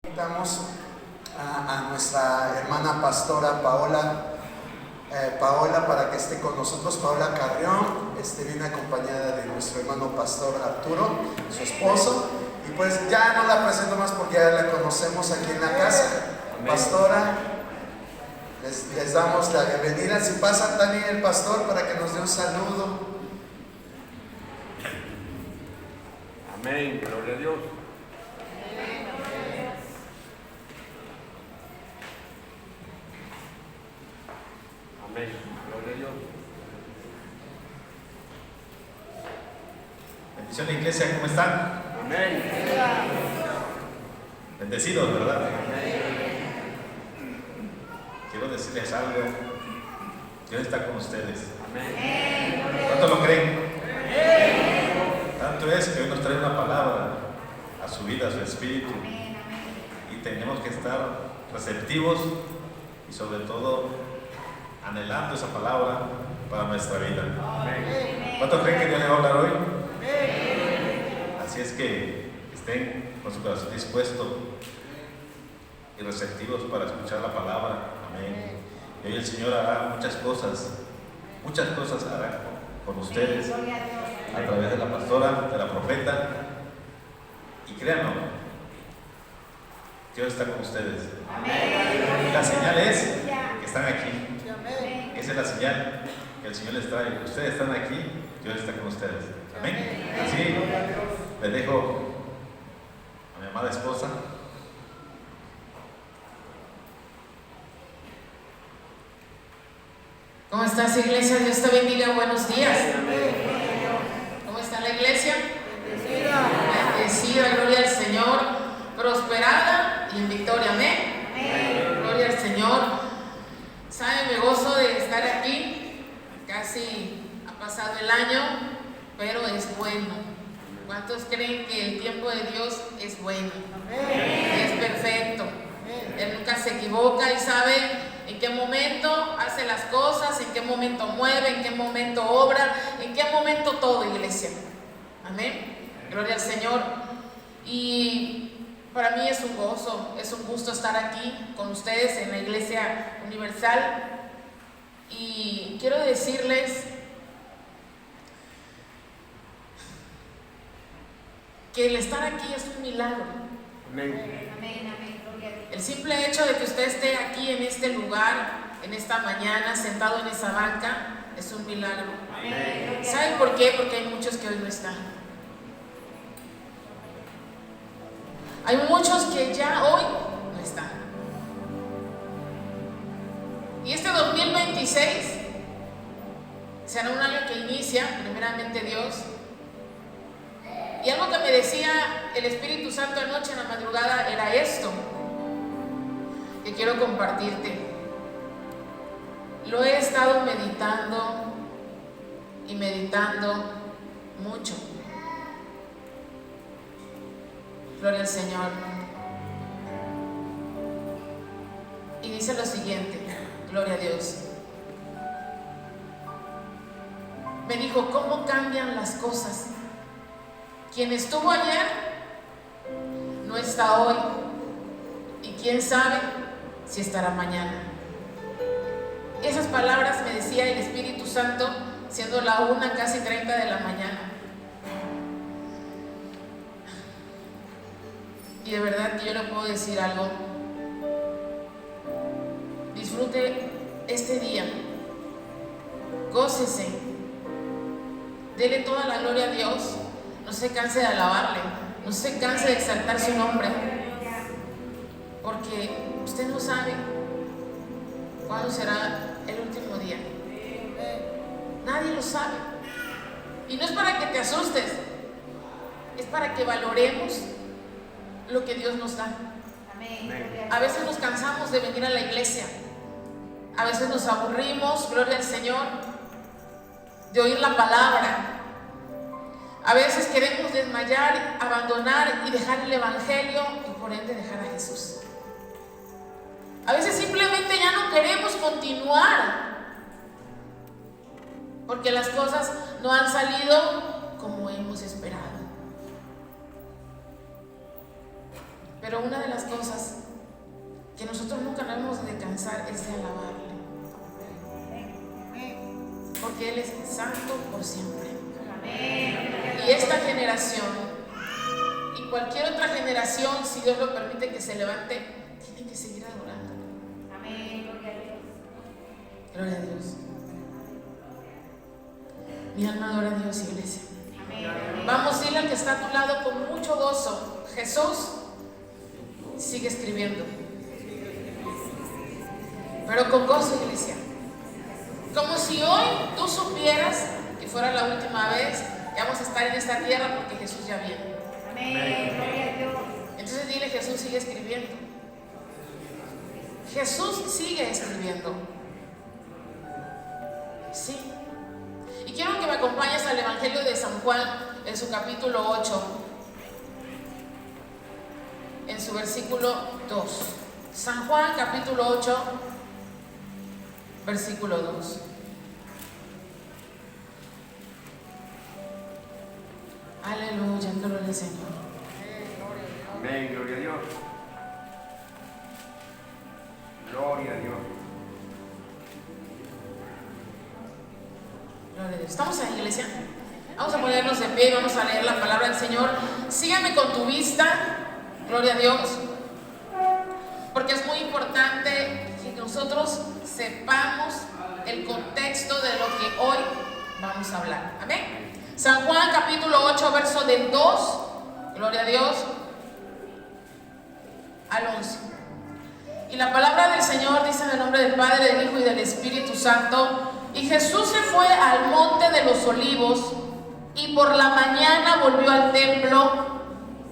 Invitamos a nuestra hermana pastora Paola para que esté con nosotros. Paola Carrión viene acompañada de nuestro hermano pastor Arturo, su esposo, y pues ya no la presento más porque ya la conocemos aquí en la casa. Pastora, les damos la bienvenida. Si pasa también el pastor para que nos dé un saludo. Amén, gloria a Dios. Amén, gloria a Dios. Bendición, iglesia, ¿cómo están? Amén. Bendecidos, ¿verdad? Quiero decirles algo. Dios está con ustedes. Amén. ¿Cuánto lo creen? Tanto es que hoy nos trae una palabra a su vida, a su espíritu. Y tenemos que estar receptivos y sobre todo anhelando esa palabra para nuestra vida. ¿Cuánto creen que Dios le va a hablar hoy? Así es que estén con su corazón dispuesto y receptivos para escuchar la palabra. Amén. Y hoy el Señor hará muchas cosas hará con ustedes a través de la pastora, de la profeta. Y créanlo, Dios está con ustedes. Y la señal es que están aquí. Esa es la señal que el Señor les trae. Ustedes están aquí, Dios está con ustedes. Amén. Así les dejo a mi amada esposa. ¿Cómo estás, iglesia? Dios te bendiga, buenos días. ¿Cómo está la iglesia? Bendecida, gloria al Señor, prosperada y en victoria, amén. Gloria al Señor. Saben, me gozo de estar aquí. Casi ha pasado el año, pero es bueno. ¿Cuántos creen que el tiempo de Dios es bueno? Es perfecto. Él nunca se equivoca y sabe en qué momento hace las cosas, en qué momento mueve, en qué momento obra, en qué momento todo, iglesia. Amén. Gloria al Señor. Y para mí es un gozo, es un gusto estar aquí con ustedes en la Iglesia Universal. Y quiero decirles que el estar aquí es un milagro. Amén. El simple hecho de que usted esté aquí en este lugar, en esta mañana, sentado en esa banca, es un milagro. Amén. ¿Saben por qué? Porque hay muchos que hoy no están. Hay muchos que ya hoy no están. Y este 2026 será un año que inicia, primeramente Dios. Y algo que me decía el Espíritu Santo anoche en la madrugada era esto, que quiero compartirte. Lo he estado meditando y meditando mucho. Gloria al Señor. Y dice lo siguiente, gloria a Dios. Me dijo, ¿cómo cambian las cosas? Quien estuvo ayer no está hoy. Y quién sabe si estará mañana. Esas palabras me decía el Espíritu Santo siendo la 1:30 casi de la mañana. Y de verdad que yo le puedo decir algo. Disfrute este día. Gócese. Dele toda la gloria a Dios. No se canse de alabarle. No se canse de exaltar su nombre. Porque usted no sabe cuándo será el último día. Nadie lo sabe. Y no es para que te asustes. Es para que valoremos lo que Dios nos da. A veces nos cansamos de venir a la iglesia. A veces nos aburrimos, gloria al Señor, de oír la palabra. A veces queremos desmayar, abandonar y dejar el evangelio y por ende dejar a Jesús. A veces simplemente ya no queremos continuar porque las cosas no han salido como hemos esperado. Pero una de las cosas que nosotros nunca nos debemos de cansar es de alabarle, porque Él es santo por siempre. Y esta generación y cualquier otra generación, si Dios lo permite que se levante, tiene que seguir adorando. Gloria a Dios. Mi alma adora a Dios, iglesia. Vamos, dile al que está a tu lado con mucho gozo: Jesús sigue escribiendo. Pero con gozo, iglesia. Como si hoy tú supieras que fuera la última vez que vamos a estar en esta tierra, porque Jesús ya viene. Entonces dile: Jesús sigue escribiendo. Jesús sigue escribiendo. Sí. Y quiero que me acompañes al Evangelio de San Juan, en su capítulo 8, en su versículo 2. San Juan, capítulo 8, versículo 2. Aleluya, gloria al Señor. Amén, gloria a Dios. Gloria a Dios. Gloria a Dios. ¿Estamos en la iglesia? Vamos a ponernos de pie y vamos a leer la palabra del Señor. Sígame con tu vista, gloria a Dios, porque es muy importante que nosotros sepamos el contexto de lo que hoy vamos a hablar. Amén. San Juan capítulo 8, verso del 2, gloria a Dios, al 11. Y la palabra del Señor dice en el nombre del Padre, del Hijo y del Espíritu Santo: y Jesús se fue al monte de los olivos, y por la mañana volvió al templo,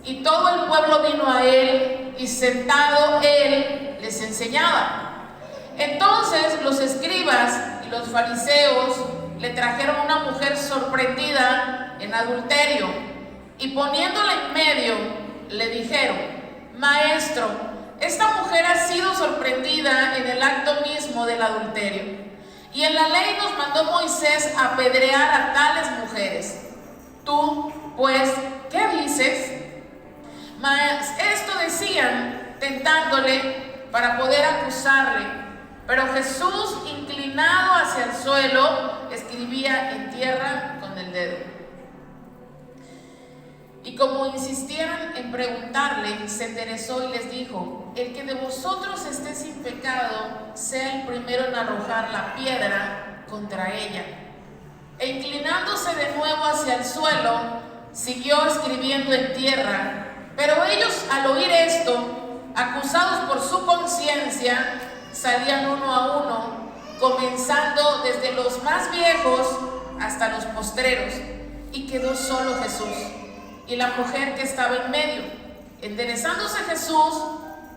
y todo el pueblo vino a él, y sentado él les enseñaba. Entonces los escribas y los fariseos le trajeron una mujer sorprendida en adulterio, y poniéndola en medio le dijeron: Maestro, esta mujer ha sido sorprendida en el acto mismo del adulterio, y en la ley nos mandó Moisés apedrear a tales mujeres. Tú, pues, ¿qué dices? Mas esto decían, tentándole para poder acusarle. Pero Jesús, inclinado hacia el suelo, escribía en tierra con el dedo. Y como insistieron en preguntarle, se enderezó y les dijo: el que de vosotros esté sin pecado, sea el primero en arrojar la piedra contra ella. E inclinándose de nuevo hacia el suelo, siguió escribiendo en tierra. Pero ellos, al oír esto, acusados por su conciencia, salían uno a uno, comenzando desde los más viejos hasta los postreros, y quedó solo Jesús y la mujer que estaba en medio. Enderezándose Jesús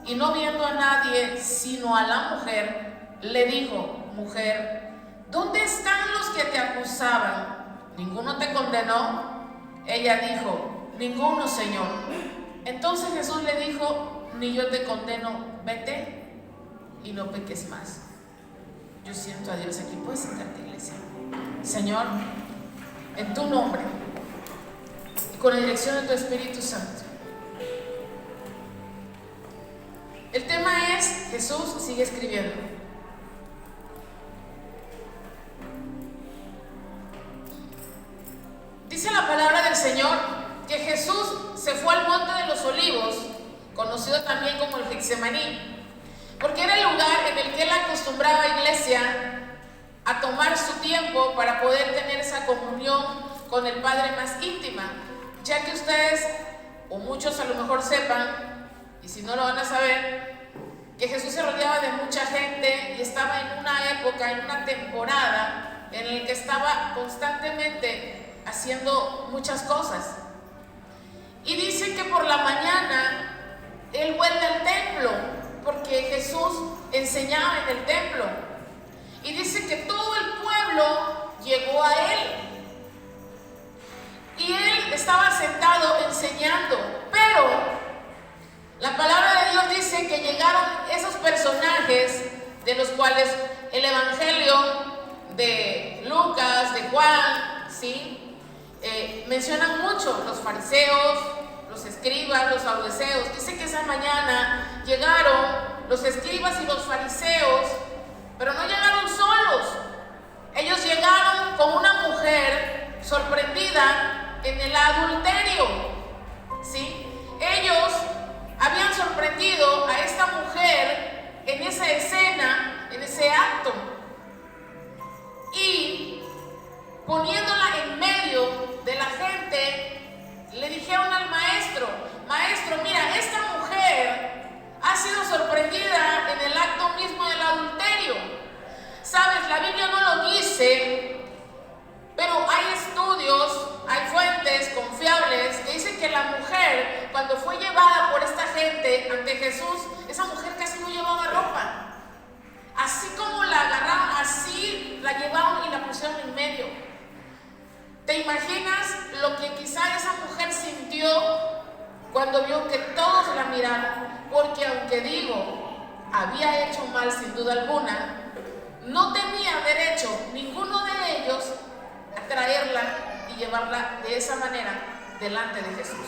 y no viendo a nadie sino a la mujer, le dijo: Mujer, ¿dónde están los que te acusaban? ¿Ninguno te condenó? Ella dijo: Ninguno, Señor. Entonces Jesús le dijo: Ni yo te condeno, vete y no peques más. Yo siento a Dios aquí. Puedes sentarte, iglesia. Señor, en tu nombre y con la dirección de tu Espíritu Santo, el tema es: Jesús sigue escribiendo. Dice la palabra del Señor que Jesús se fue al monte de los olivos, conocido también como el Getsemaní, porque era el lugar en el que él acostumbraba, iglesia, a tomar su tiempo para poder tener esa comunión con el Padre más íntima, ya que ustedes, o muchos a lo mejor sepan, y si no lo van a saber, que Jesús se rodeaba de mucha gente y estaba en una época, en una temporada en la que estaba constantemente haciendo muchas cosas. Y dice que por la mañana él vuelve al templo, porque Jesús enseñaba en el templo. Y dice que todo el pueblo llegó a él. Y él estaba sentado enseñando. Pero la palabra de Dios dice que llegaron esos personajes de los cuales el Evangelio de Lucas, de Juan, ¿sí? Mencionan mucho: los fariseos, los escribas, los saduceos. Dice que esa mañana llegaron los escribas y los fariseos, pero no llegaron solos. Ellos llegaron con una mujer sorprendida en el adulterio, ¿sí? Ellos habían sorprendido a esta mujer en esa escena, en ese acto, y poniéndola en medio de la gente, le dijeron al maestro: maestro, mira, esta mujer ha sido sorprendida en el acto mismo del adulterio. Sabes, la Biblia no lo dice, pero hay estudios, hay fuentes confiables que dicen que la mujer, cuando fue llevada por esta gente ante Jesús, esa mujer casi no llevaba ropa. Así como la agarraron, así la llevaron y la pusieron en medio. ¿Te imaginas lo que quizá esa mujer sintió cuando vio que todos la miraron? Porque aunque digo, había hecho mal sin duda alguna, no tenía derecho ninguno de ellos a traerla y llevarla de esa manera delante de Jesús.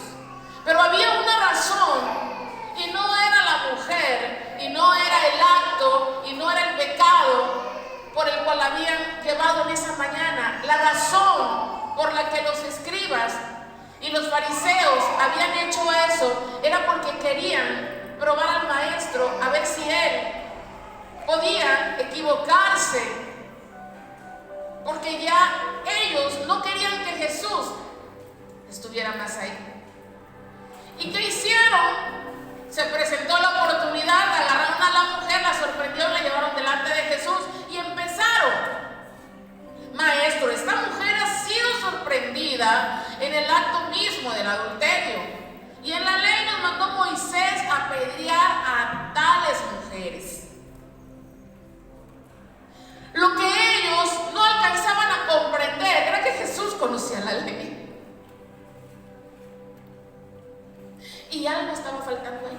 Pero había una razón, y no era la mujer, y no era el acto, y no era el pecado por el cual la habían llevado en esa mañana. La razón por la que los escribas y los fariseos habían hecho eso era porque querían probar al maestro a ver si él podía equivocarse, porque ya ellos no querían que Jesús estuviera más ahí. ¿Y qué hicieron? Se presentó la oportunidad, agarraron a la mujer, la sorprendieron, la llevaron delante de Jesús y empezaron: maestro, esta mujer ha sido sorprendida en el acto mismo del adulterio, y en la ley nos mandó Moisés a apedrear a tales mujeres. Lo que ellos no alcanzaban a comprender era que Jesús conocía la ley. Y algo estaba faltando ahí.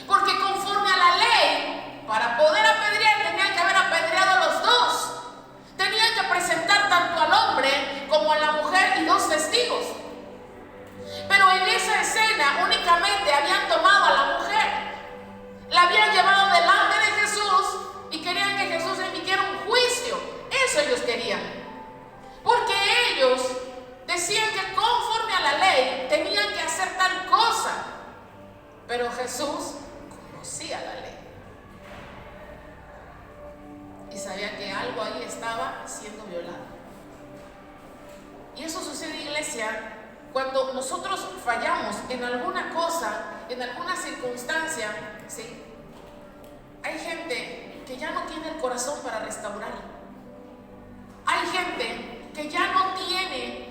Porque conforme a la ley, para poder apedrear, tenían que haber apedreado a los dos. Tenían que presentar tanto al hombre como a la mujer y 2 testigos. Pero en esa escena únicamente habían tomado a la mujer, la habían llevado delante de Jesús y querían que Jesús emitiera un juicio. Eso ellos querían. Porque ellos decían que conforme a la ley tenían que hacer tal cosa. Pero Jesús conocía la ley y sabía que algo ahí estaba siendo violado. Y eso sucede, iglesia, cuando nosotros fallamos en alguna cosa, en alguna circunstancia, ¿sí? Hay gente que ya no tiene el corazón para restaurar. Hay gente que ya no tiene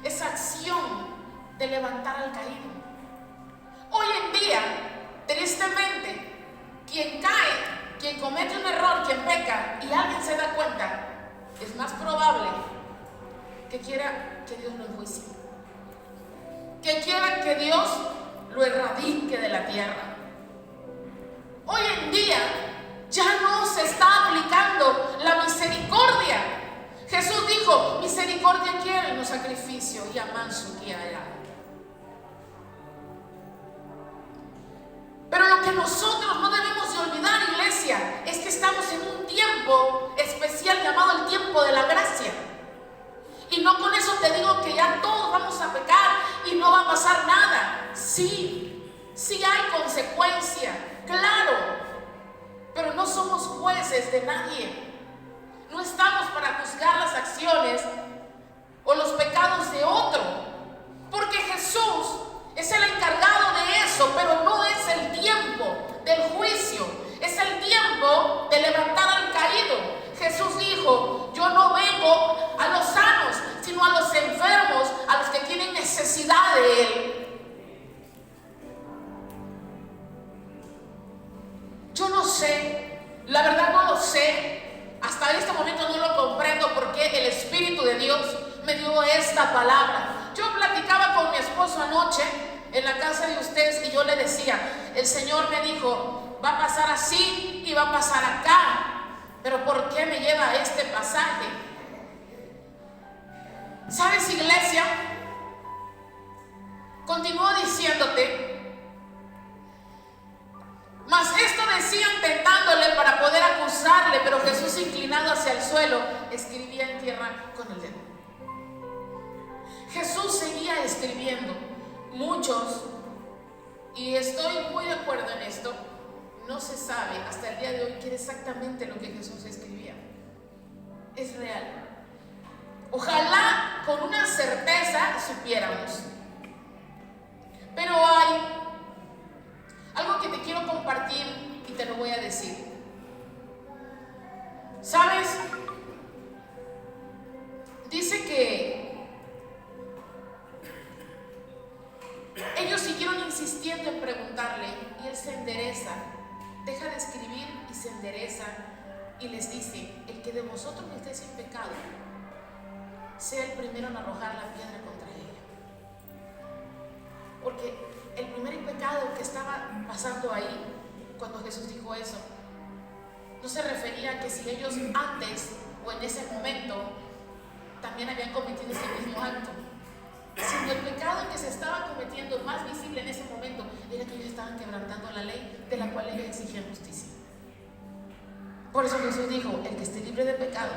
esa acción de levantar al caído. Hoy en día, tristemente, quien cae, quien comete un error, quien peca y alguien se da cuenta, es más probable que quiera que Dios lo enjuicie, que quiera que Dios lo erradique de la tierra. Hoy en día ya no se está aplicando la misericordia. Jesús dijo: misericordia quiero y no sacrificio, y amanso quiera. Pero lo que nosotros no debemos de olvidar, iglesia, es que estamos en un tiempo especial llamado el tiempo de la gracia. Y no con eso te digo que ya todos vamos a pecar y no va a pasar nada. Sí, sí hay consecuencia, claro. Pero no somos jueces de nadie. No estamos para juzgar las acciones o los pecados de otro. Porque Jesús es el encargado de eso, pero no es el tiempo del juicio. Es el tiempo de levantar al caído. Jesús dijo: yo no vengo a los sanos, sino a los enfermos, a los que tienen necesidad de Él. Yo no sé, la verdad no lo sé. Hasta este momento no lo comprendo porque el Espíritu de Dios me dio esta palabra. Yo platicaba con mi esposo anoche en la casa de ustedes y yo le decía: el Señor me dijo, va a pasar así y va a pasar acá. Pero ¿por qué me lleva a este pasaje? ¿Sabes, iglesia? Continúo diciéndote, mas esto decían tentándole para poder acusarle, pero Jesús, inclinado hacia el suelo, escribía en tierra con el dedo. Jesús seguía escribiendo. Muchos, y estoy muy de acuerdo en esto, no se sabe hasta el día de hoy qué era exactamente lo que Jesús escribía. Es real. Ojalá con una certeza supiéramos. Pero hay algo que te quiero compartir y te lo voy a decir. ¿Sabes? Dice que ellos siguieron insistiendo en preguntarle y él se endereza, deja de escribir y se endereza y les dice: el que de vosotros esté sin pecado, sea el primero en arrojar la piedra contra ella. Porque el primer pecado que estaba pasando ahí, cuando Jesús dijo eso, no se refería a que si ellos antes o en ese momento también habían cometido ese mismo acto, sino el pecado que se estaba cometiendo más visible en ese momento era que ellos estaban quebrantando la ley de la cual ellos exigían justicia. Por eso Jesús dijo: el que esté libre de pecado,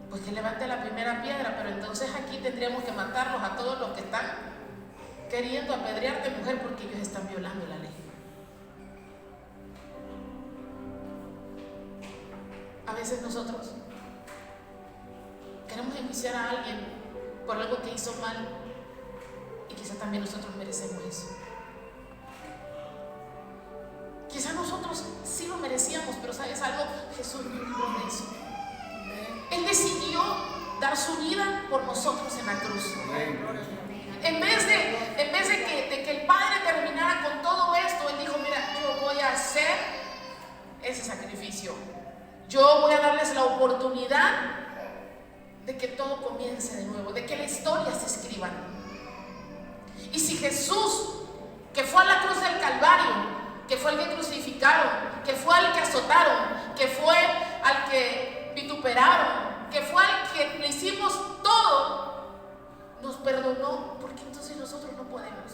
pues que levante la primera piedra. Pero entonces aquí tendríamos que matarlos a todos los que están queriendo apedrearte, mujer, porque ellos están violando la ley. A veces nosotros queremos enjuiciar a alguien por algo que hizo mal y quizás también nosotros merecemos eso. Quizás nosotros sí lo merecíamos, pero ¿sabes algo? Jesús no libró de eso. Él decidió dar su vida por nosotros en la cruz. En vez de que el Padre terminara con todo esto, Él dijo: mira, yo voy a hacer ese sacrificio. Yo voy a darles la oportunidad de que todo comience de nuevo, de que la historia se escriba. Y si Jesús, que fue a la cruz del Calvario, que fue el que crucificaron, que fue al que azotaron, que fue al que vituperaron, que fue al que le hicimos todo, nos perdonó, ¿por qué entonces nosotros no podemos?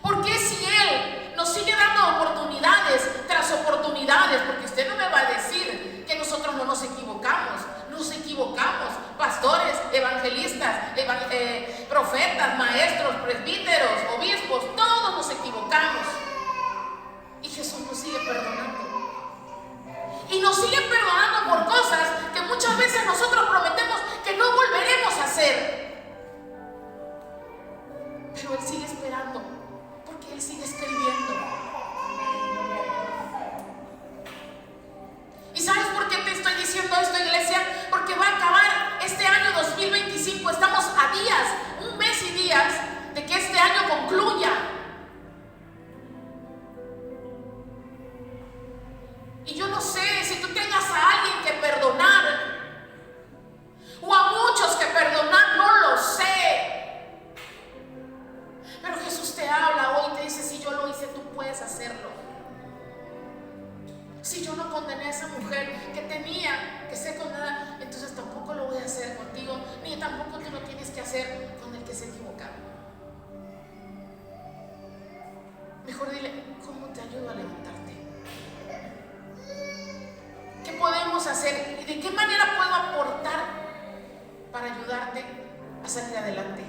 ¿Por qué si Él nos sigue dando oportunidades tras oportunidades? Porque usted no me va a decir que nosotros no nos equivocamos. Nos equivocamos, pastores, evangelistas, profetas, maestros, presbíteros, obispos, todos nos equivocamos. Y Jesús nos sigue perdonando. Y nos sigue perdonando por cosas que muchas veces nosotros prometemos que no volveremos a hacer. Pero Él sigue esperando, porque Él sigue escribiendo. ¿Y sabes por qué te estoy diciendo esto, iglesia? Porque va a acabar este año 2025. Estamos a días, un mes y días, de que este año concluya. Y yo no sé si tú tengas a alguien que perdonar o a muchos que perdonar, no lo sé. Pero Jesús te habla hoy y te dice: si yo lo hice, tú puedes hacerlo. Si yo no condené a esa mujer que tenía que ser condenada, entonces tampoco lo voy a hacer contigo, ni tampoco tú lo tienes que hacer con el que se ha equivocado. Mejor dile: ¿cómo te ayudo a levantarte? ¿Qué podemos hacer? ¿Y de qué manera puedo aportar para ayudarte a salir adelante?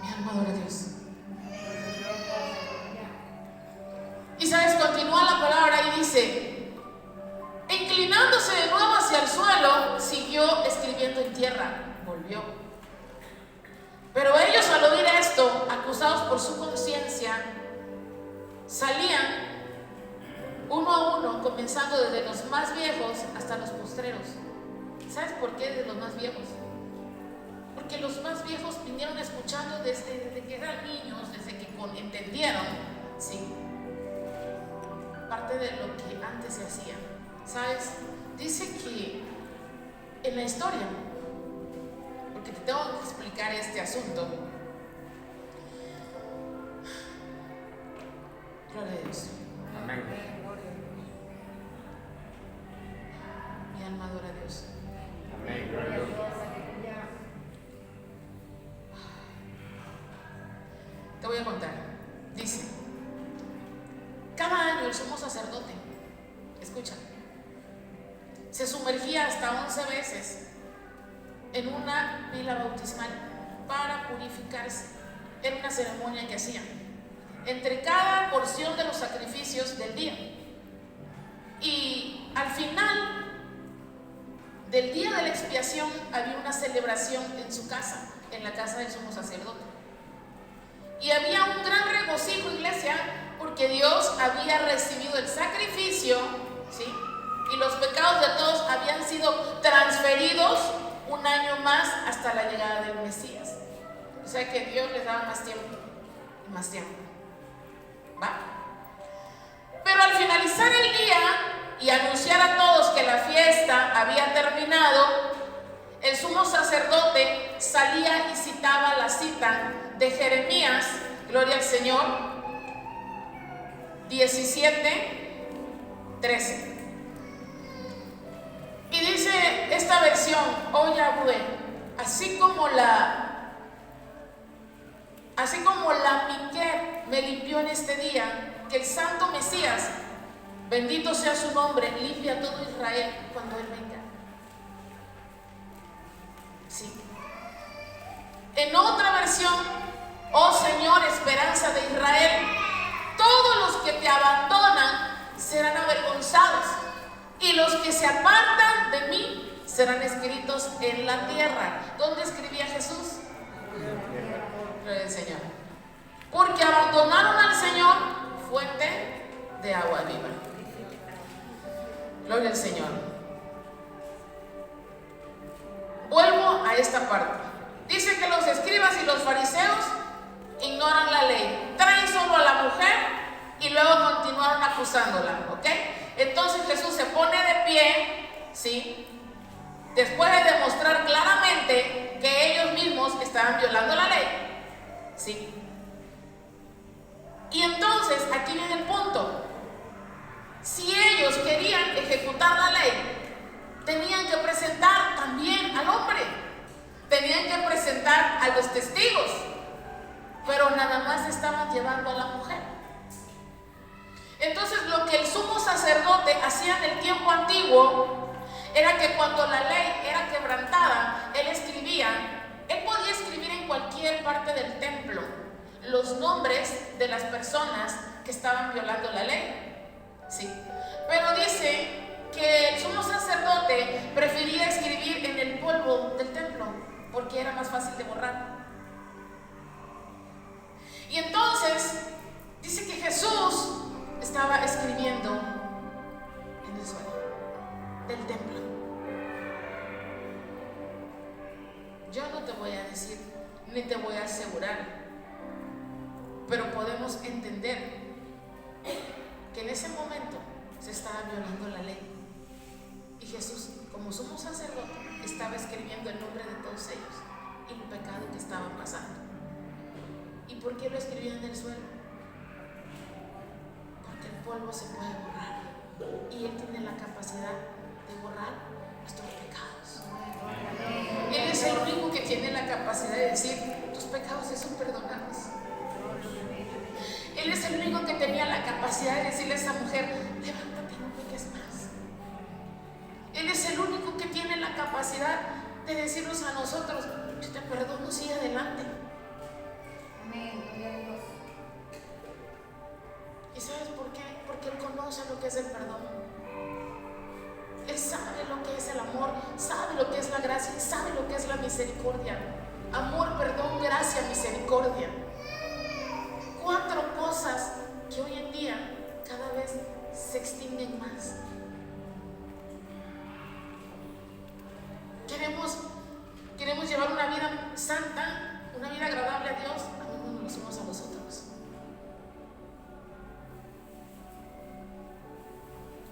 Mi alma adora a Dios. Y sabes, continúa la palabra y dice: inclinándose de nuevo hacia el suelo, siguió escribiendo en tierra. Volvió. Pero ellos, al oír esto, acusados por su conciencia, salían uno a uno, comenzando desde los más viejos hasta los postreros. ¿Sabes por qué desde los más viejos? Porque los más viejos vinieron escuchando desde que eran niños, desde que entendieron, sí, parte de lo que antes se hacía. ¿Sabes? Dice que en la historia, porque te tengo que explicar este asunto, Gloria a Dios. Amén. Mi alma adora a Dios. Amén. Gloria a Dios. Te voy a contar. Dice, cada año el sumo sacerdote, escucha, se sumergía hasta 11 veces en una pila bautismal para purificarse. Era una ceremonia que hacían entre cada porción de los sacrificios del día. Y al final del día de la expiación había una celebración en su casa, en la casa del sumo sacerdote. Y había un gran regocijo, iglesia, porque Dios había recibido el sacrificio, ¿sí? Y los pecados de todos habían sido transferidos un año más hasta la llegada del Mesías. O sea que Dios les daba más tiempo y más tiempo. ¿Va? Pero al finalizar el día y anunciar a todos que la fiesta había terminado, el sumo sacerdote salía y citaba la cita de Jeremías, gloria al Señor, 17:13. Y dice esta versión: oh Yahweh, así como la Miquel me limpió en este día, que el santo Mesías, bendito sea su nombre, limpia a todo Israel cuando Él venga. Sí. En otra versión: oh Señor, esperanza de Israel, todos los que te abandonan serán avergonzados, y los que se apartan de mí serán escritos en la tierra. ¿Dónde escribía Jesús? Gloria al Señor. Porque abandonaron al Señor, fuente de agua viva. Gloria al Señor. Vuelvo a esta parte. Dice que los escribas y los fariseos ignoran la ley, traen solo a la mujer y luego continuaron acusándola, ¿ok? Entonces Jesús se pone de pie, ¿sí? Después de demostrar claramente que ellos mismos estaban violando la ley, ¿sí? Y entonces aquí viene el punto. Si ellos querían ejecutar la ley, tenían que presentar también al hombre, tenían que presentar a los testigos, pero nada más estaban llevando a la mujer. Entonces lo que el sumo sacerdote hacía en el tiempo antiguo era que cuando la ley era quebrantada, él podía escribir en cualquier parte del templo los nombres de las personas que estaban violando la ley, sí. Pero dice que el sumo sacerdote prefería escribir en el polvo del templo porque era más fácil de borrar. Y entonces dice que Jesús estaba escribiendo en el suelo del templo. Yo no te voy a decir ni te voy a asegurar, pero podemos entender que en ese momento se estaba violando la ley. Y Jesús, como sumo sacerdote, estaba escribiendo el nombre de todos ellos y el pecado que estaban pasando. ¿Y por qué lo escribía en el suelo? Porque el polvo se puede borrar y Él tiene la capacidad de borrar nuestros pecados. Él es el único que tiene la capacidad de decir: tus pecados se son perdonados. Él es el único que tenía la capacidad de decirle a esa mujer: levántate y no peques más. Él es el único que tiene la capacidad de decirnos a nosotros: yo te perdono, sigue adelante. Amén, gloria a Dios. ¿Y sabes por qué? Porque Él conoce lo que es el perdón. Él sabe lo que es el amor, sabe lo que es la gracia, sabe lo que es la misericordia. Amor, perdón, gracia, misericordia. 4 cosas que hoy en día cada vez se extinguen más. Queremos llevar una vida santa, una vida agradable a Dios, amemos los unos a los otros.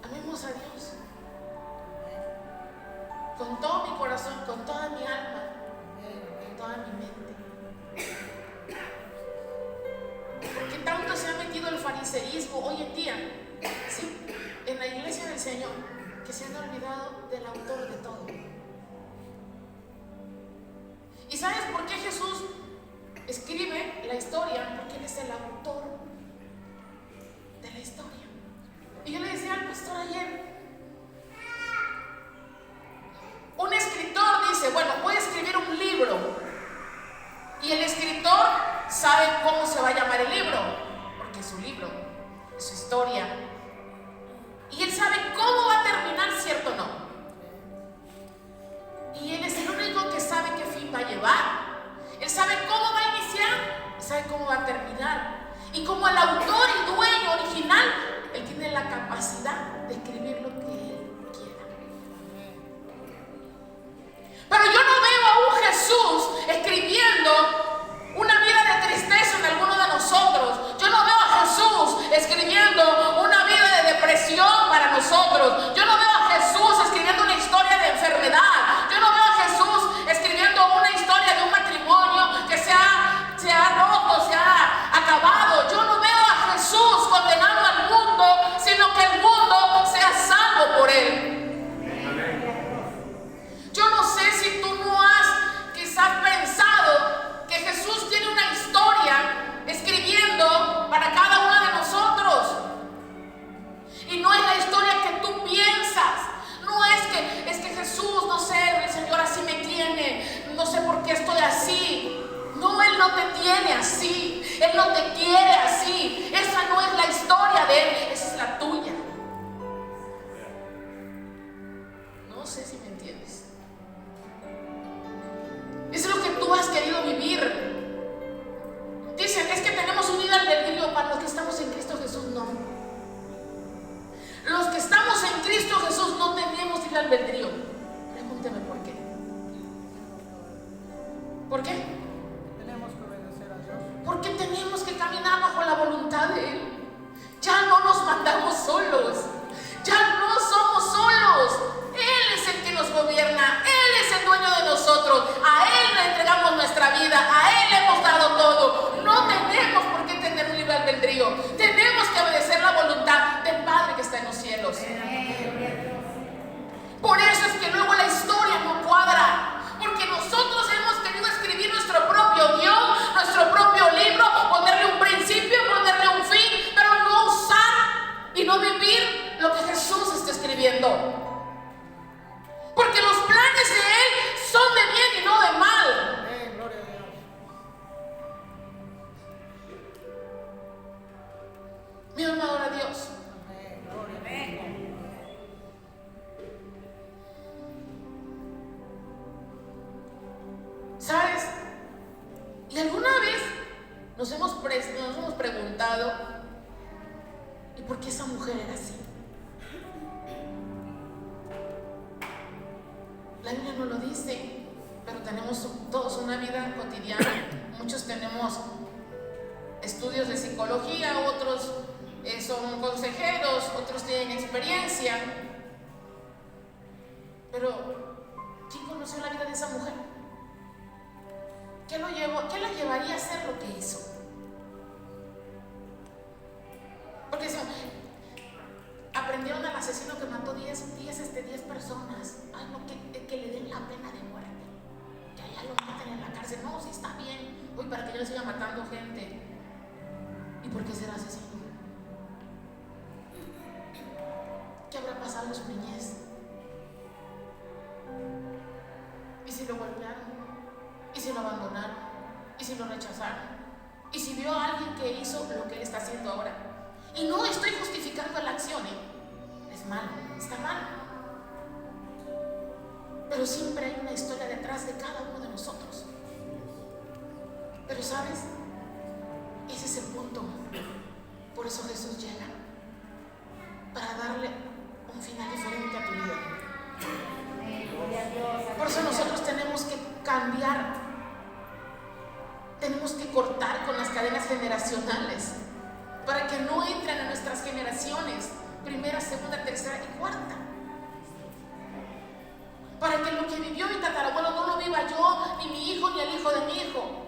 Amemos a Dios con todo mi corazón, con toda mi alma, con toda mi mente. Porque tanto se ha metido el fariseísmo hoy en día, ¿sí? En la iglesia del Señor, que se han olvidado del autor de todo. ¿Y sabes por qué Jesús escribe la historia? Porque Él es el autor de la historia. Y yo le decía al pastor ayer, un escritor dice, bueno, voy a escribir un libro, y el escritor sabe cómo se va a llamar el libro, porque es su libro, es su historia, y él sabe cómo va a terminar, ¿cierto o no? Y él es el único que sabe qué fin va a llevar. Él sabe cómo va a iniciar y sabe cómo va a terminar. Y como el autor y dueño original, él tiene la capacidad de escribir lo que él quiera. Pero yo no veo a un Jesús escribiendo una vida de tristeza en alguno de nosotros. Yo no veo a Jesús escribiendo una vida de depresión para nosotros. Yo no veo a Jesús escribiendo una historia de enfermedad. Yo no veo a Jesús escribiendo una historia de un matrimonio que se ha roto, se ha acabado. Yo no veo a Jesús condenando al mundo, sino que el mundo sea salvo por él. Yo no sé si tú no has quizás pensado que Jesús tiene una historia escribiendo para cada uno de nosotros. Y no es la historia que tú piensas. No es que Jesús, no sé, el Señor así me tiene, no sé por qué estoy así. No, Él no te tiene así. Él no te quiere así. Esa no es la historia de Él, esa es la tuya. No sé si me entiendes. Es lo que tú has querido vivir. Dicen, es que tenemos un libre albedrío. Para los que estamos en Cristo Jesús, no. Los que estamos en Cristo Jesús no tenemos libre albedrío. Pregúnteme por qué. ¿Por qué? Tenemos que obedecer a Dios. Porque tenemos que caminar bajo la voluntad de Él. Ya no nos mandamos solos. Ya no somos solos. Él es el que nos gobierna. Él es el dueño de nosotros. A Él le entregamos nuestra vida. A Él le hemos dado todo. No tenemos por qué tener un libre albedrío. Tenemos que obedecer la voluntad del Padre que está en los cielos. Por eso es que luego la historia no cuadra. Porque nosotros hemos querido escribir nuestro propio guión, nuestro propio libro, ponerle un principio, ponerle un fin, pero no usar y no vivir lo que Jesús está escribiendo. Porque los planes de Él son de bien y no de mal. Amén, gloria a Dios. Mi alma adora a Dios. Amén, gloria a Dios. ¿Sabes? ¿Y alguna vez nos hemos preguntado, ¿y por qué esa mujer era así? La Biblia no lo dice, pero tenemos todos una vida cotidiana. Muchos tenemos estudios de psicología, otros son consejeros, otros tienen experiencia. Pero, ¿quién conoció la vida de esa mujer? ¿Qué la llevaría a hacer lo que hizo? Porque aprendieron al asesino que mató 10 personas. Ay, no, que le den la pena de muerte. Que allá lo maten en la cárcel. No, si está bien. Uy, para que yo le siga matando gente. ¿Y por qué será asesino? ¿Qué habrá pasado en su niñez? ¿Y si lo golpearon? ¿Y si lo abandonaron? ¿Y si lo rechazaron? ¿Y si vio a alguien que hizo lo que él está haciendo ahora? Y no estoy justificando la acción, es malo, está mal. Pero siempre hay una historia detrás de cada uno de nosotros. Pero ¿sabes? Ese es el punto. Por eso Jesús llega, para darle un final diferente a tu vida. Por eso nosotros tenemos que cambiar, tenemos que cortar con las cadenas generacionales para que no entren en nuestras generaciones, primera, segunda, tercera y cuarta. Para que lo que vivió mi tatarabuelo no lo viva yo, ni mi hijo, ni el hijo de mi hijo.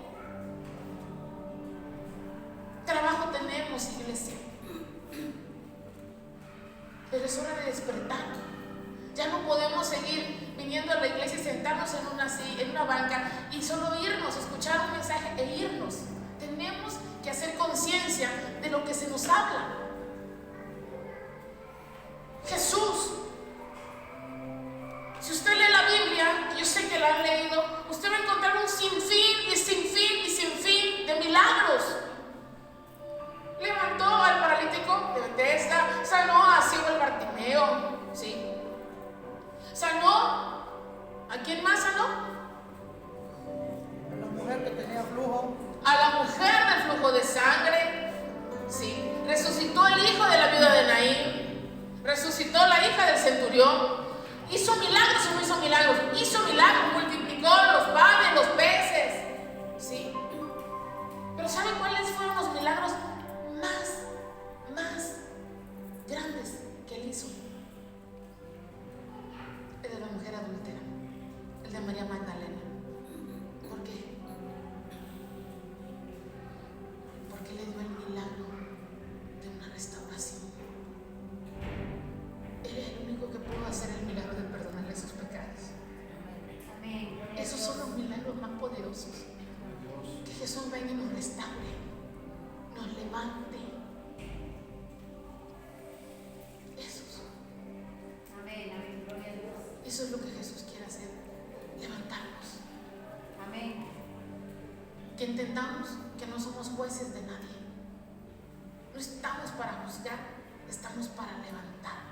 Trabajo tenemos, iglesia. es hora de despertar. Ya no podemos seguir viniendo a la iglesia y sentarnos en una banca y solo irnos, escuchar un mensaje e irnos. Tenemos que hacer conciencia de lo que se nos habla. Jesús, si usted lee la Biblia, yo sé que la han leído, usted va a encontrar un sinfín y sinfín y sinfín de milagros. Levantó al paralítico de Bethesda, sanó a ciego el Bartimeo, ¿sí? Sanó, ¿a quién más sanó? La mujer que tenía flujo. A la mujer del flujo de sangre, ¿sí? Resucitó el hijo de la viuda de Naín, resucitó la hija del centurión. ¿Hizo milagros o no hizo milagros? Hizo milagros, multiplicó los panes, los peces, ¿sí? Pero ¿sabe cuáles fueron los milagros más grandes que él hizo? El de la mujer adúltera, el de María Magdalena. ¿Por qué? Porque le dio el milagro de una restauración. Él es el único que pudo hacer el milagro de perdonarle sus pecados. Amén. Esos son los milagros más poderosos. Que Jesús venga y nos restaure, nos levante. Amén. Gloria a Dios. Eso es lo que Jesús quiere hacer, levantarnos. Amén. Que entendamos que no somos jueces de nadie. No estamos para juzgar, estamos para levantar.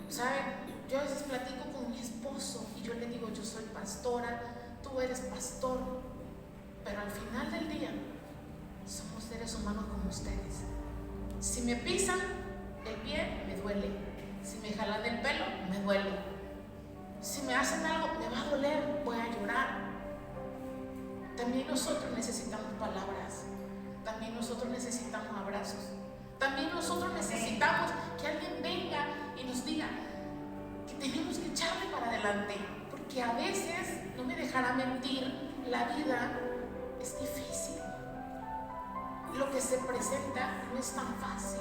¿Saben? Yo a veces platico con mi esposo y yo le digo, yo soy pastora, tú eres pastor, pero al final del día somos seres humanos como ustedes. Si me pisan el pie, me duele. Si me jalan el pelo, me duele. Si me hacen algo, me va a doler, voy a llorar. También nosotros necesitamos palabras. También nosotros necesitamos abrazos. También nosotros necesitamos que alguien venga y nos diga que tenemos que echarle para adelante. Porque a veces, no me dejará mentir, la vida es difícil. Lo que se presenta no es tan fácil.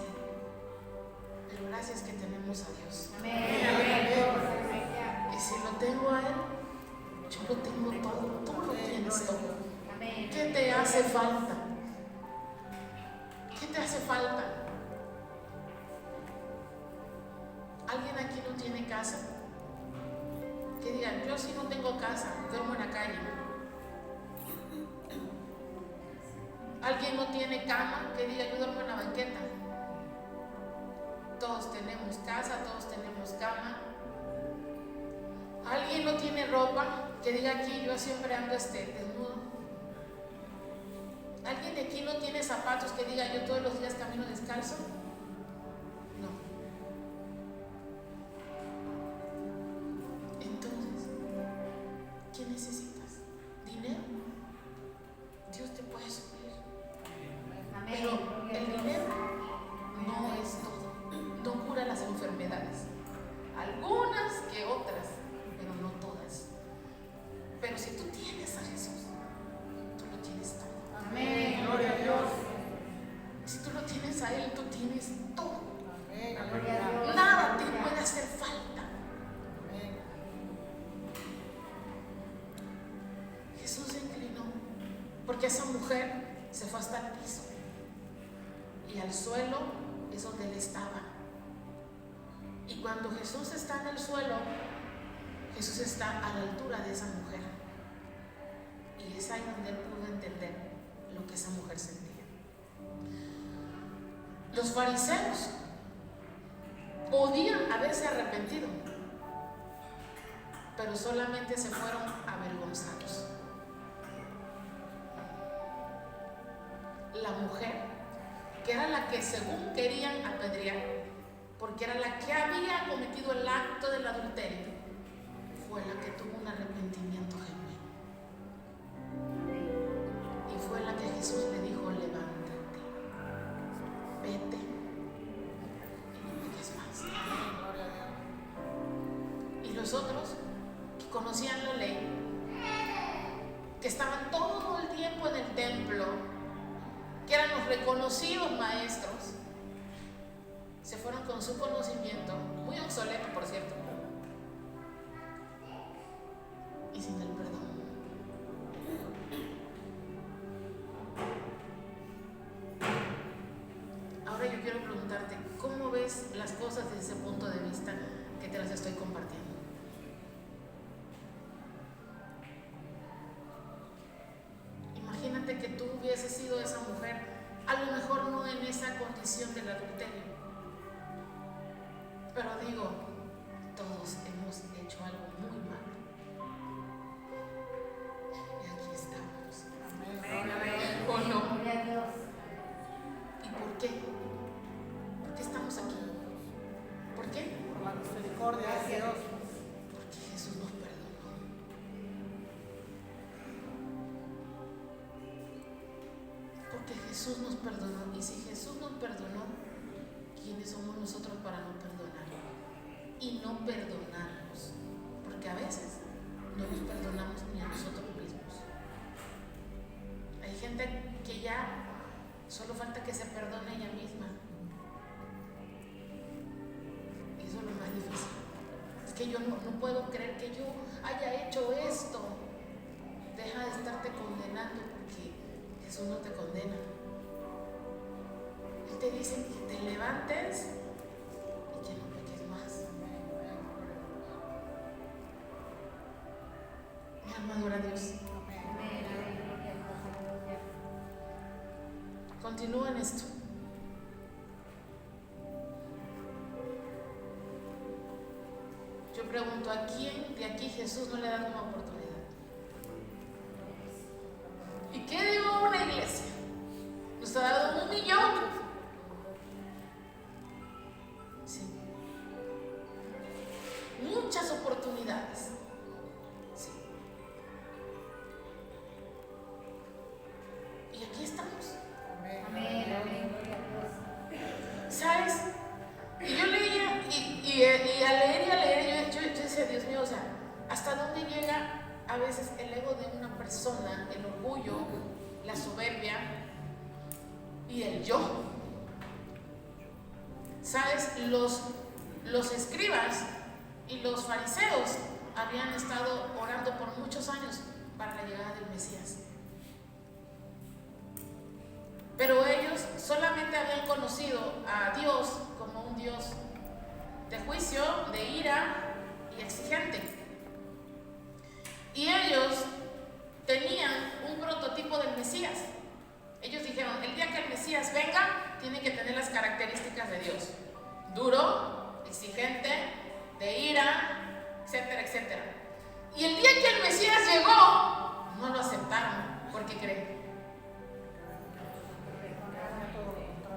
Pero gracias que tenemos a Dios. Amén. Y si lo tengo a Él, yo lo tengo todo. Tú lo tienes todo. Amén. ¿Qué te hace falta? ¿Qué te hace falta? ¿Alguien aquí no tiene casa? Que digan, yo sí no tengo casa, duermo en la calle. ¿Alguien no tiene cama? Que diga, yo duermo en la banqueta. Todos tenemos casa, todos tenemos cama. ¿Alguien no tiene ropa? Que diga aquí, yo siempre ando desnudo. ¿Alguien de aquí no tiene zapatos? Que diga, yo todos los días camino descalzo. No. Entonces, ¿qué necesitas? ¿Dinero? Dios te puede suplir. Amén. Pero el dinero no es todo. No cura las enfermedades. Algunas que otras, pero no todas. Pero si tú tienes a Jesús, tú lo tienes todo. Amén. Gloria a Dios. Si tú lo tienes a Él, tú tienes todo. Amén. Gloria a Dios. Nada te puede hacer falta. Amén. Jesús se inclinó porque esa mujer se fue hasta el piso y al suelo es donde Él estaba. Y cuando Jesús está en el suelo, Jesús está a la altura de esa mujer. Y es ahí donde Él pudo entender lo que esa mujer sentía. Los fariseos podían haberse arrepentido, pero solamente se fueron avergonzados. La mujer, que era la que según querían apedrear, porque era la que había cometido el acto del adulterio, fue la que tuvo un arrepentimiento genuino. Y fue la que Jesús le dijo, levántate, vete y no peques más. Y los otros que conocían la ley, que estaban todo el tiempo en el templo, que eran los reconocidos maestros, se fueron con su conocimiento, muy obsoleto por cierto, y sin el perdón. Ahora yo quiero preguntarte, ¿cómo ves las cosas desde ese punto de vista que te las estoy compartiendo? Imagínate que tú hubieses sido esa mujer, a lo mejor no en esa condición del adulterio, pero digo, todos hemos hecho algo muy malo. Y aquí estamos. ¿O no? Gloria a Dios. ¿Y por qué? ¿Por qué estamos aquí? ¿Por qué? Por la misericordia de Dios. Porque Jesús nos perdonó. Porque Jesús nos perdonó. Y si Jesús nos perdonó, ¿quiénes somos nosotros para no perdonar? Y no perdonarnos. Porque a veces no nos perdonamos ni a nosotros mismos. Hay gente que ya solo falta que se perdone ella misma. Y eso es lo más difícil. Es que yo no puedo creer que yo haya hecho esto. Deja de estarte condenando porque Jesús no te condena. Él te dice que te levantes y que no peques más. Mi alma adora a Dios. Amén. Amén. Gloria a Dios. Aleluya. Continúa en esto. Yo pregunto, ¿a quién de aquí Jesús no le da una oportunidad? ¿Y qué digo una iglesia? Nos ha dado 1 millón. Sí. Muchas oportunidades. Sí. Y aquí estamos. Amén. Amén. Amén. Gloria a Dios. ¿Sabes? Y yo leía y al leer, yo decía, Dios mío, o sea, ¿hasta dónde llega a veces el ego de una persona, el orgullo, la soberbia y el yo? ¿Sabes? Los escribas y los fariseos habían estado orando por muchos años para la llegada del Mesías. Pero ellos solamente habían conocido a Dios como un Dios de juicio, de ira y exigente. Y ellos tenían un prototipo del Mesías. Ellos dijeron, el día que el Mesías venga, tiene que tener las características de Dios. Duro, exigente, de ira, etcétera, etcétera. Y el día que el Mesías llegó, no lo aceptaron. ¿Por qué creen?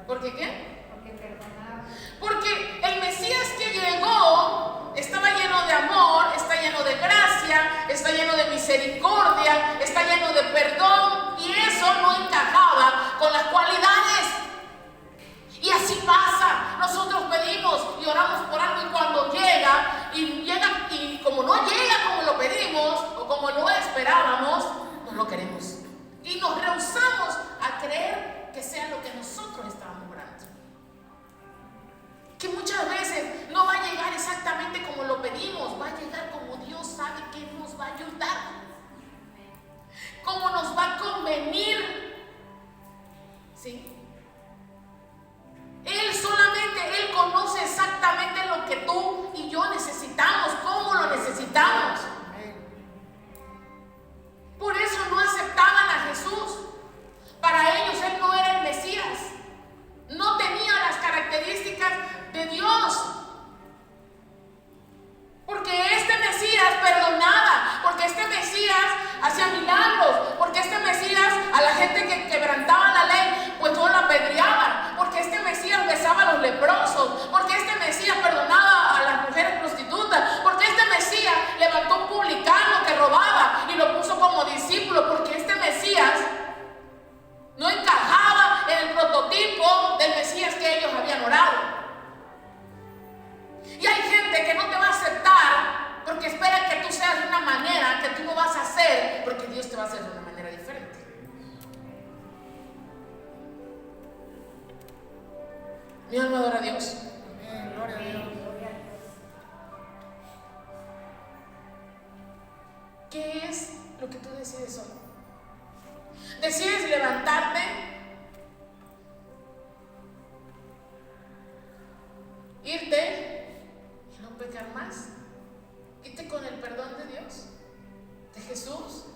¿Por qué qué? Porque perdonaba. Porque el Mesías que llegó estaba lleno de amor, está lleno de gracia, está lleno de misericordia, está lleno de perdón, y eso no encajaba con las cualidades. Y así pasa, nosotros pedimos y oramos por algo, y cuando llega y como no llega como lo pedimos o como lo esperábamos, no lo queremos. Y nos rehusamos a creer que sea lo que nosotros estábamos orando. Que muchas veces no va a llegar exactamente como lo pedimos, va a llegar como Dios sabe que nos va a ayudar, como nos va a convenir. ¿Sí? Él conoce exactamente lo que tú y yo necesitamos, cómo lo necesitamos. Por eso no aceptaban a Jesús. Para ellos Él no era el Mesías. No tenía las características de Dios. Porque este Mesías perdonaba, porque este Mesías hacía milagros, porque este Mesías a la gente que quebrantaba la ley, pues no la apedreaban, porque este Mesías besaba a los leprosos, porque este Mesías perdonaba a las mujeres prostitutas, porque este Mesías levantó un publicano que robaba y lo puso como discípulo, porque este Mesías no encajaba en el prototipo del Mesías que ellos habían orado. Y hay gente que no te va a aceptar porque espera que tú seas de una manera que tú no vas a hacer, porque Dios te va a hacer de una manera diferente. Mi alma adora a Dios. decides hoy. Decides levantarte, irte y no pecar más, irte con el perdón de Dios, de Jesús.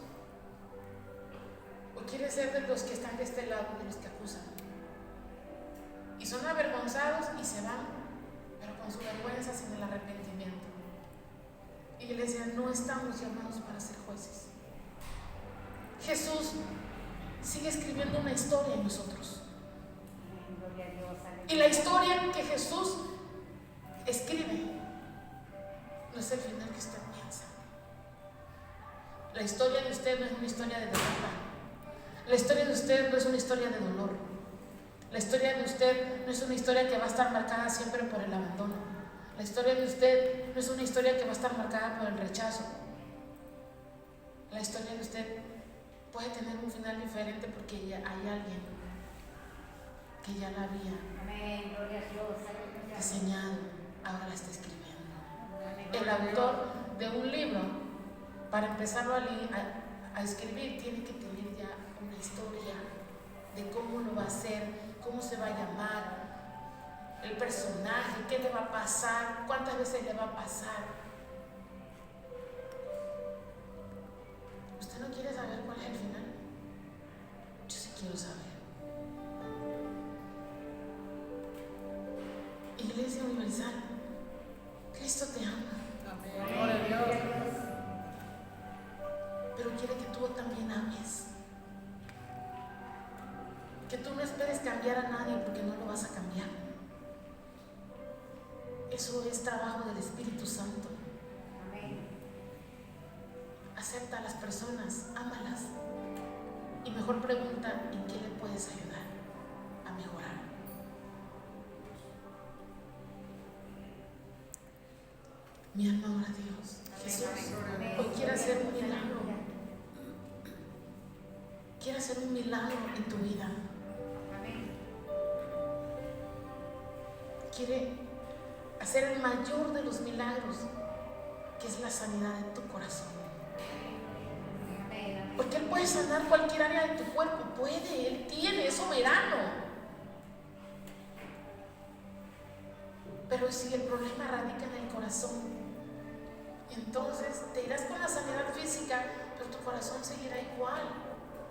¿O quieres ser de los que están de este lado, de los que acusan? Y son avergonzados y se van, pero con su vergüenza, sin el arrepentimiento. Iglesia, no estamos llamados para ser jueces. Jesús sigue escribiendo una historia en nosotros. Gloria a Dios. Y la historia que Jesús escribe no es el final que usted piensa. La historia de usted no es una historia de derrota. La historia de usted no es una historia de dolor. La historia de usted no es una historia que va a estar marcada siempre por el abandono. La historia de usted no es una historia que va a estar marcada por el rechazo. La historia de usted puede tener un final diferente porque ya hay alguien que ya la había Amén. Gloria a Dios. Aleluya. diseñado, ahora la está escribiendo. Amén. El autor de un libro, para empezarlo a escribir, tiene que tener ya una historia de cómo lo va a hacer, cómo se va a llamar, el personaje, qué le va a pasar, cuántas veces le va a pasar. ¿Usted no quiere saber cuál es el final? Yo sí quiero saber. Iglesia Universal, Cristo te ama. Amén. Gloria a Dios. Pero quiere que tú también ames. Que tú no esperes cambiar a nadie porque no lo vas a cambiar. Eso es trabajo del Espíritu Santo. Amén. Acepta a las personas, ámalas. Y mejor pregunta en qué le puedes ayudar a mejorar. Mi alma ora a Dios. Jesús, hoy quiere hacer un milagro. Quiere hacer un milagro en tu vida. Amén. Quiere hacer el mayor de los milagros, que es la sanidad de tu corazón. Amén. Amén. Porque Él puede sanar cualquier área de tu cuerpo. Puede, Él tiene, es soberano. Pero si el problema radica en el corazón, entonces te irás con la sanidad física, pero tu corazón seguirá igual,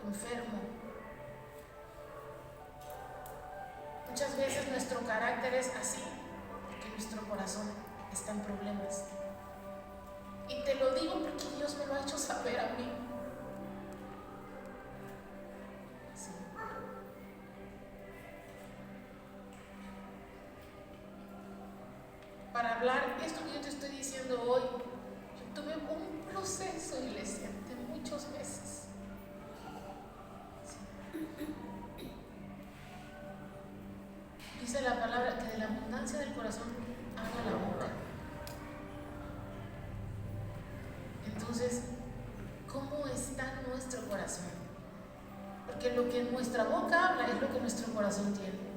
enfermo. Muchas veces nuestro carácter es así, porque nuestro corazón está en problemas. Y te lo digo porque Dios me lo ha hecho saber a mí. Sí. Para hablar esto que yo te estoy diciendo hoy, yo tuve un proceso, iglesia, de muchos meses. Sí. Dice la palabra que de la abundancia del corazón habla la boca. Entonces, ¿cómo está nuestro corazón? Porque lo que nuestra boca habla es lo que nuestro corazón tiene.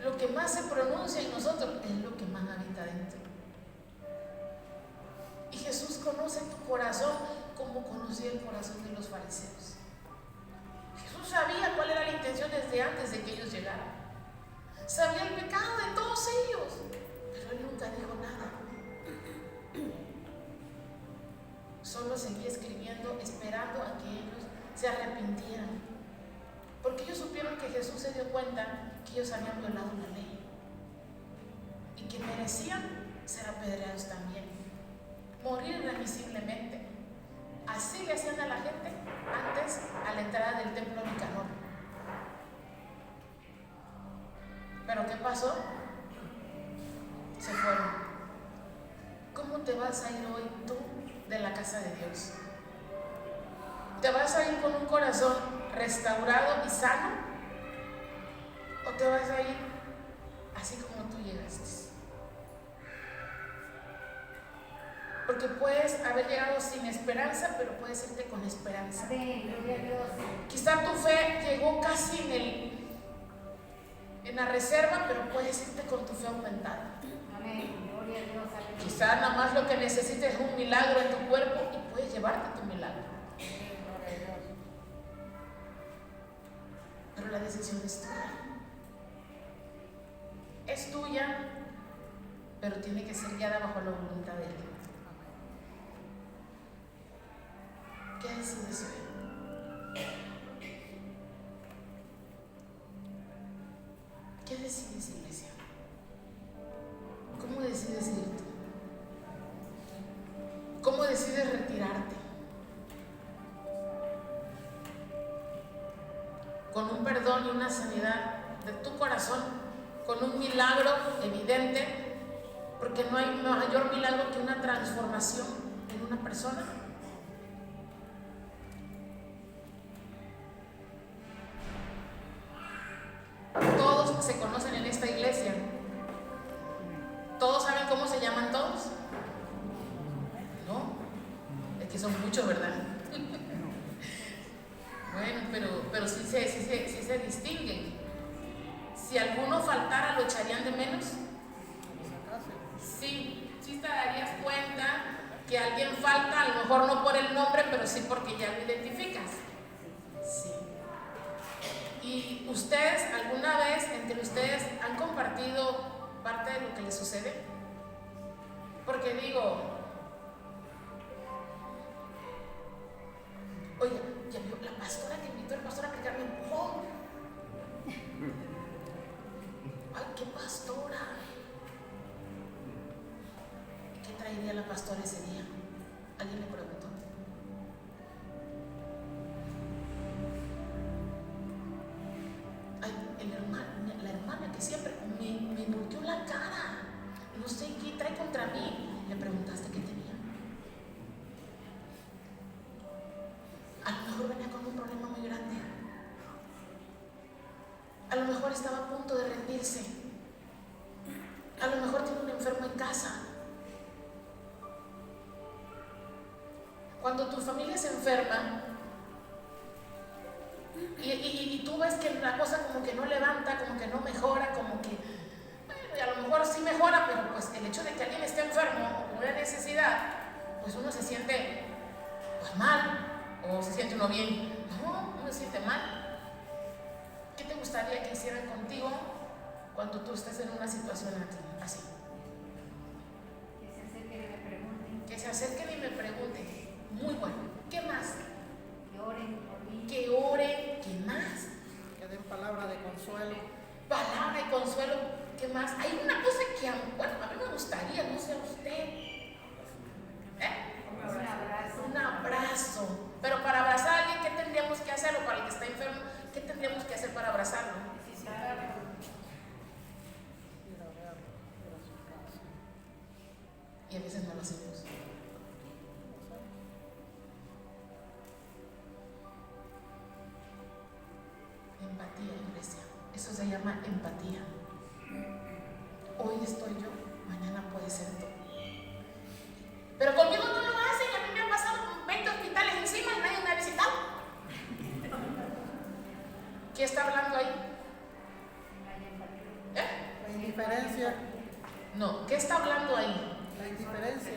Lo que más se pronuncia en nosotros es lo que más habita dentro. Y Jesús conoce tu corazón como conocía el corazón de los fariseos. Jesús sabía cuál era la intención desde antes de que ellos llegaran. Sabía el pecado de todos ellos, pero Él nunca dijo nada. Solo seguía escribiendo, esperando a que ellos se arrepintieran. Porque ellos supieron que Jesús se dio cuenta que ellos habían violado la ley y que merecían ser apedreados también, morir irremisiblemente. Así le hacían a la gente antes a la entrada del templo Nicanor. ¿Pero qué pasó? Se fueron. ¿Cómo te vas a ir hoy tú de la casa de Dios? ¿Te vas a ir con un corazón restaurado y sano? ¿O te vas a ir así como tú llegaste? Porque puedes haber llegado sin esperanza, pero puedes irte con esperanza. Amén. Gloria a Dios. Quizá tu fe llegó casi en la reserva, pero puedes irte con tu fe aumentada. Amén. Gloria a Dios. Aleluya. Quizás nada más lo que necesites es un milagro en tu cuerpo y puedes llevarte tu milagro. Gloria a Dios. Pero la decisión es tuya. Es tuya, pero tiene que ser guiada bajo la voluntad de Él. ¿Qué decides hoy? ¿Qué decides, iglesia? ¿Cómo decides irte? ¿Cómo decides retirarte? Con un perdón y una sanidad de tu corazón, con un milagro evidente, porque no hay mayor milagro que una transformación en una persona. Todos se conocen en esta iglesia. ¿Todos saben cómo se llaman todos? No, es que son muchos, ¿verdad? Bueno, pero sí se distinguen. Si alguno faltara, ¿lo echarían de menos? Sí te darías cuenta que alguien falta, a lo mejor no por el nombre, pero sí porque ya lo identificas. Sí. ¿Y ustedes, alguna vez, entre ustedes, han compartido parte de lo que les sucede? Porque digo, oye, ya vio la pastora que invitó el pastor a predicar, me empujó. Ay, qué pastora. ¿Qué traería la pastora ese día? ¿Alguien le preguntó? Ay, la hermana que siempre me volteó la cara. No sé qué trae contra mí. Le preguntaste qué tenía. A lo mejor venía con un problema muy grande. A lo mejor estaba a punto de rendirse. A lo mejor tiene un enfermo en casa. Cuando tu familia se enferma y tú ves que la cosa como que no levanta, como que no mejora, como que, bueno, y a lo mejor sí mejora, pero pues el hecho de que alguien esté enfermo o con una necesidad, pues uno se siente pues mal, o se siente uno bien. No, uno se siente mal. ¿Qué te gustaría que hicieran contigo cuando tú estés en una situación así? Que se acerquen y me pregunten. Que se acerquen y me pregunten. Muy bueno. ¿Qué más? Que oren por mí. Que oren. ¿Qué más? Que den palabra de consuelo. Palabra y consuelo. ¿Qué más? Hay una cosa que, bueno, a mí me gustaría, no sé a usted. Un abrazo. Un abrazo. Pero para abrazar a alguien, ¿qué tendríamos que hacer? O para el que está enfermo, ¿qué tendríamos que hacer para abrazarlo? Necesitarlo. Ir a verlo, ir a su casa. Y a veces no lo hacemos. Empatía, iglesia. Eso se llama empatía. Hoy estoy yo, mañana puede ser tú. Pero conmigo no lo hacen. A mí me han pasado 20 hospitales encima y nadie me ha visitado. ¿Qué está hablando ahí? La indiferencia. No, ¿qué está hablando ahí? La indiferencia.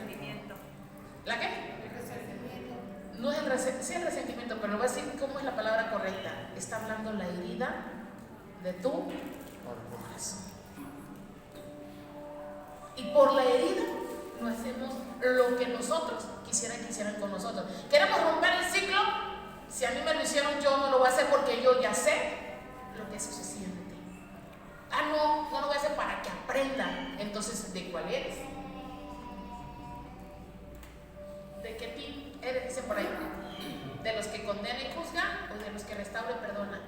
¿La qué? No es sí el resentimiento, pero le voy a decir cómo es la palabra correcta. Está hablando la herida de tu corazón. Y por la herida no hacemos lo que nosotros quisieran que hicieran con nosotros. Queremos romper el ciclo. Si a mí me lo hicieron, yo no lo voy a hacer porque yo ya sé lo que eso se siente. No lo voy a hacer para que aprendan. Entonces, ¿de cuál eres? ¿De qué team eres? Dice por ahí. ¿De los que condena y juzga o de los que restaura y perdona?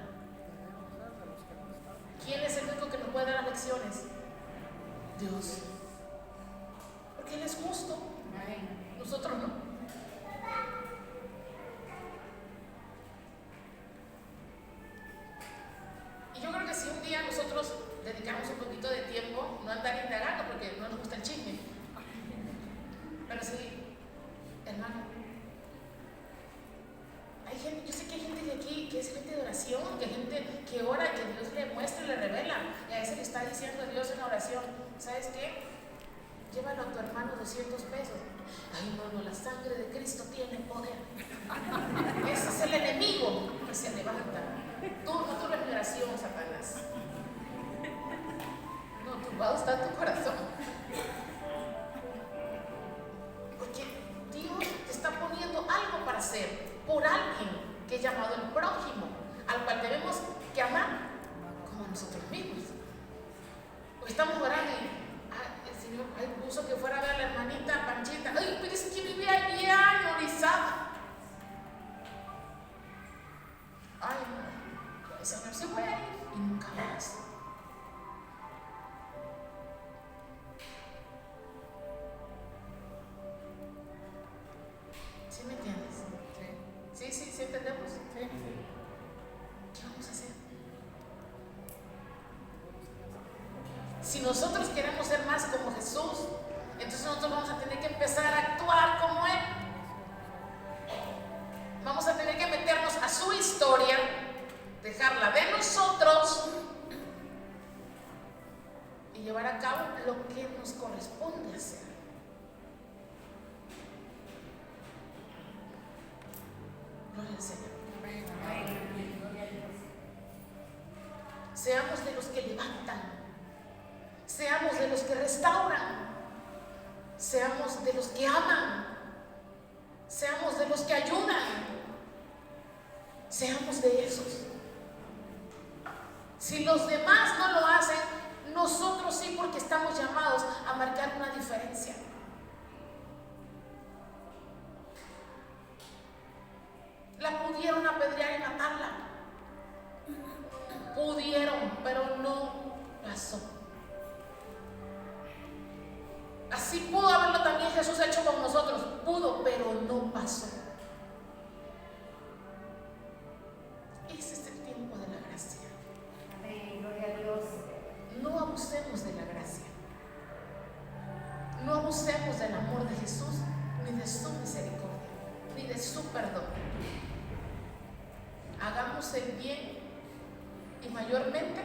¿Quién es el único que nos puede dar las lecciones? Dios. Porque Él es justo. Nosotros no. Y yo creo que si un día nosotros dedicamos un poquito de tiempo, no andar indagando porque no nos gusta el chisme, pero sí, hermano, hay gente, yo sé que hay gente de aquí que es gente de oración, que hay gente que ora, que Dios le muestra y le revela, y a ¿sabes qué? Llévalo a tu hermano 200 pesos. Ay, no, la sangre de Cristo tiene poder. Ese es el enemigo que se levanta. Tú no tu respiración, Satanás. No, turbado está tu corazón. Porque Dios te está poniendo algo para hacer por alguien que es llamado el prójimo, al cual debemos que amar como a nosotros mismos. Hoy estamos orando y el Señor puso que fuera a ver a la hermanita Panchita. Ay, pero es que vive allá en Orizaba. Ay, no, el Señor se fue a ir y nunca más. ¿Sí me entiendes? ¿Sí entendemos? Sí. ¿Qué vamos a hacer? Si nosotros queremos ser más como Jesús, entonces nosotros vamos a tener que empezar a actuar como Él. Vamos a tener que meternos a su historia, dejarla de nosotros y llevar a cabo lo que nos corresponde hacer. Gloria al Señor. Seamos de los que levantan, seamos de los que restauran, seamos de los que aman, seamos de los que ayudan, seamos de esos. Si los demás no lo hacen, nosotros sí, porque estamos llamados a marcar una diferencia. La pudieron apedrear y matarla. Pudieron, pero no pasó. Así pudo haberlo también Jesús hecho con nosotros. Pudo, pero no pasó. Ese es el tiempo de la gracia. Amén, gloria a Dios. No abusemos de la gracia. No abusemos del amor de Jesús, ni de su misericordia, ni de su perdón. Hagamos el bien y mayormente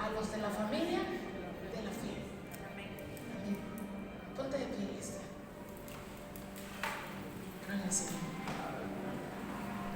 a los de la familia de la fe. Amén. Ponte de pie, iglesia. Gloria al Señor.